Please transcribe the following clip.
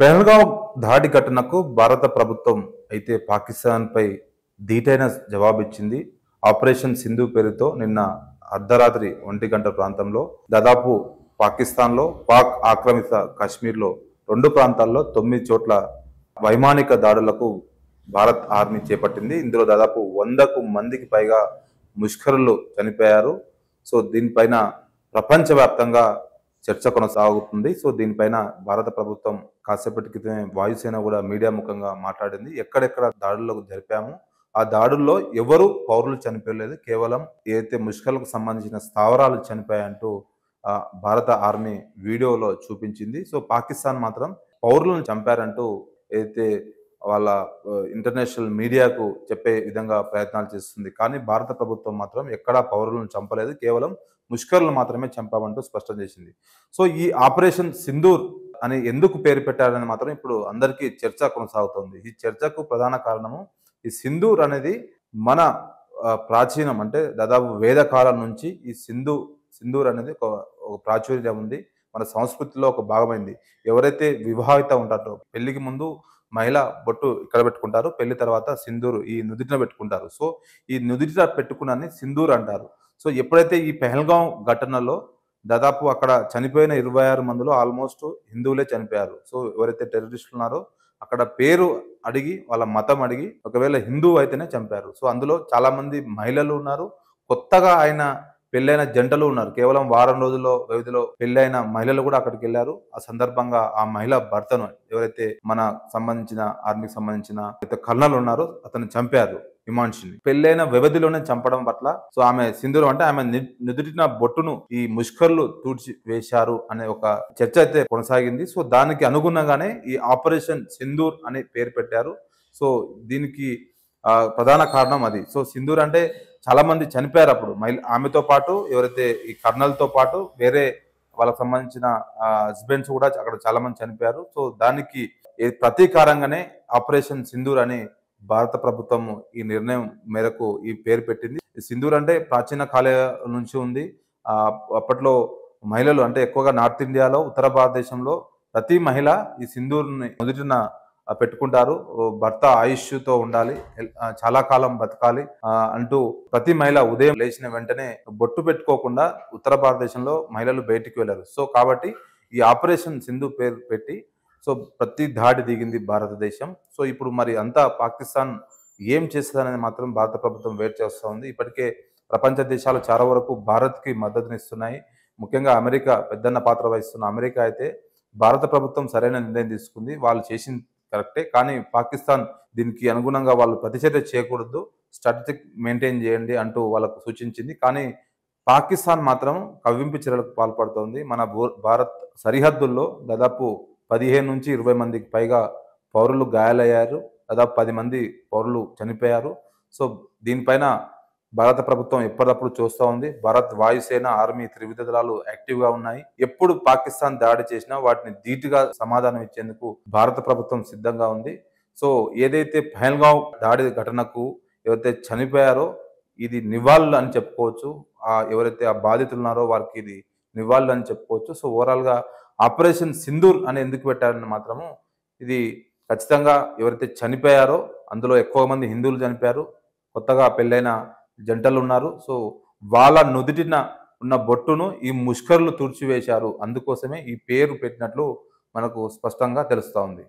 పెహల్గావ్ దాడి ఘటనకు భారత ప్రభుత్వం అయితే పాకిస్తాన్పై ధీటైన జవాబిచ్చింది. ఆపరేషన్ సింధు పేరుతో నిన్న అర్ధరాత్రి 1 గంట ప్రాంతంలో దాదాపు పాకిస్తాన్లో, పాక్ ఆక్రమిత కాశ్మీర్లో 2 ప్రాంతాల్లో 9 చోట్ల వైమానిక దాడులకు భారత్ ఆర్మీ చేపట్టింది. ఇందులో దాదాపు 100కు మందికి పైగా ముష్కరులు చనిపోయారు. సో దీనిపైన ప్రపంచవ్యాప్తంగా చర్చ కొనసాగుతుంది. సో దీనిపైన భారత ప్రభుత్వం కాసేపటి క్రితమే వాయుసేన కూడా మీడియా ముఖంగా మాట్లాడింది. ఎక్కడెక్కడ దాడులు జరిపాము, ఆ దాడుల్లో ఎవరు పౌరులు చనిపోలేదు, కేవలం ఏదైతే ముష్కరులకు సంబంధించిన స్థావరాలు చనిపోయాయంటూ భారత ఆర్మీ వీడియోలో చూపించింది. సో పాకిస్తాన్ మాత్రం పౌరులను చంపారంటూ ఏదైతే వాళ్ళ ఇంటర్నేషనల్ మీడియాకు చెప్పే విధంగా ప్రయత్నాలు చేస్తుంది. కానీ భారత ప్రభుత్వం మాత్రం ఎక్కడా పౌరులను చంపలేదు, కేవలం ముష్కరులు మాత్రమే చంపామంటూ స్పష్టం చేసింది. సో ఈ ఆపరేషన్ సింధూర్ అని ఎందుకు పేరు పెట్టారని మాత్రం ఇప్పుడు అందరికీ చర్చ కొనసాగుతోంది. ఈ చర్చకు ప్రధాన కారణము ఈ సింధూర్ అనేది మన ప్రాచీనం, అంటే దాదాపు వేద కాలం నుంచి ఈ సింధూర్ అనేది ఒక ప్రాచుర్యం ఉంది. మన సంస్కృతిలో ఒక భాగమైంది. ఎవరైతే వివాహిత ఉంటారో, పెళ్లికి ముందు మహిళ బొట్టు ఇక్కడ పెట్టుకుంటారు, పెళ్లి తర్వాత సింధూరు ఈ నుదిటిన పెట్టుకుంటారు. సో ఈ నుదిటిన పెట్టుకున్నని సింధూర్ అంటారు. సో ఎప్పుడైతే ఈ పెహల్గాం ఘటనలో దాదాపు అక్కడ చనిపోయిన 26 మందిలో ఆల్మోస్ట్ హిందువులే చనిపోయారు. సో ఎవరైతే టెర్రరిస్టులు ఉన్నారో అక్కడ పేరు అడిగి, వాళ్ళ మతం అడిగి, ఒకవేళ హిందువు అయితేనే చంపారు. సో అందులో చాలా మంది మహిళలు ఉన్నారు, కొత్తగా ఆయన పెళ్ళైన జంటలు ఉన్నారు. కేవలం వారం రోజుల్లో వ్యవధిలో పెళ్ళైన మహిళలు కూడా అక్కడికి వెళ్ళారు. ఆ సందర్భంగా ఆ మహిళ భర్తను, ఎవరైతే మన సంబంధించిన ఆర్మీకి సంబంధించిన కర్నల్ ఉన్నారో అతను చంపారు, హిమాన్షిని. పెళ్ళైన వ్యవధిలోనే చంపడం పట్ల సో ఆమె సింధూరం అంటే ఆమె నుదుటిన బొట్టును ఈ ముష్కర్లు తూడ్చి వేశారు అనే ఒక చర్చ అయితే కొనసాగింది. సో దానికి అనుగుణంగానే ఈ ఆపరేషన్ సింధూర్ అనే పేరు పెట్టారు. సో దీనికి ప్రధాన కారణం అది. సో సింధూర్ అంటే చాలా మంది చనిపోయారు అప్పుడు, ఆమెతో పాటు ఎవరైతే ఈ కర్నల్తో పాటు వేరే వాళ్ళకి సంబంధించిన హస్బెండ్స్ కూడా అక్కడ చాలా మంది చనిపోయారు. సో దానికి ప్రతీకారంగానే ఆపరేషన్ సింధూర్ అని భారత ప్రభుత్వం ఈ నిర్ణయం మేరకు ఈ పేరు పెట్టింది. సింధూర్ అంటే ప్రాచీన కాలం నుంచి ఉంది. అప్పట్లో మహిళలు అంటే ఎక్కువగా నార్త్ ఇండియాలో, ఉత్తర భారతదేశంలో ప్రతి మహిళ ఈ సింధూర్ని మొదటిన పెట్టుకుంటారు. భర్త ఆయుష్తో ఉండాలి, చాలా కాలం బతకాలి అంటూ ప్రతి మహిళ ఉదయం లేచిన వెంటనే బొట్టు పెట్టుకోకుండా ఉత్తర భారతదేశంలో మహిళలు బయటికి వెళ్ళారు. సో కాబట్టి ఈ ఆపరేషన్ సింధు పేరు పెట్టి సో ప్రతి దాడి దిగింది భారతదేశం. సో ఇప్పుడు మరి అంతా పాకిస్తాన్ ఏం చేస్తుందనేది మాత్రం భారత ప్రభుత్వం వెయిట్ చేస్తూ ఉంది. ఇప్పటికే ప్రపంచ దేశాలు చాలా వరకు భారత్కి మద్దతునిస్తున్నాయి. ముఖ్యంగా అమెరికా పెద్దన్న పాత్ర వహిస్తున్న అమెరికా అయితే భారత ప్రభుత్వం సరైన నిర్ణయం తీసుకుంది, వాళ్ళు చేసింది కరెక్టే, కానీ పాకిస్తాన్ దీనికి అనుగుణంగా వాళ్ళు ప్రతిచర్య చేయకూడదు, స్ట్రాటజిక్ మెయింటైన్ చేయండి అంటూ వాళ్ళకు సూచించింది. కానీ పాకిస్తాన్ మాత్రం కవ్వింపు చర్యలకు పాల్పడుతోంది. మన భారత్ సరిహద్దుల్లో దాదాపు 15 నుంచి 20 మందికి పైగా పౌరులు గాయాలయ్యారు, దాదాపు 10 మంది పౌరులు చనిపోయారు. సో దీనిపైన భారత ప్రభుత్వం ఎప్పటికప్పుడు చూస్తూ ఉంది. భారత్ వాయుసేన, ఆర్మీ, త్రివిధ దళాలు యాక్టివ్గా ఉన్నాయి. ఎప్పుడు పాకిస్తాన్ దాడి చేసినా వాటిని ధీటుగా సమాధానం ఇచ్చేందుకు భారత ప్రభుత్వం సిద్ధంగా ఉంది. సో ఏదైతే పహల్గాం దాడి ఘటనకు ఎవరైతే చనిపోయారో ఇది నివాళులు అని చెప్పుకోవచ్చు. ఎవరైతే ఆ బాధితులు ఉన్నారో వారికి ఇది నివాళులు అని చెప్పుకోవచ్చు. సో ఓవరాల్గా ఆపరేషన్ సింధూర్ అని ఎందుకు పెట్టారని మాత్రము ఇది ఖచ్చితంగా ఎవరైతే చనిపోయారో అందులో ఎక్కువ మంది హిందువులు చనిపోయారు, కొత్తగా పెళ్ళైన జంటలు ఉన్నారు. సో వాళ్ళ నుదిటిన ఉన్న బొట్టును ఈ ముష్కరులు తుడిచివేశారు, అందుకోసమే ఈ పేరు పెట్టినట్లు మనకు స్పష్టంగా తెలుస్తూ ఉంది.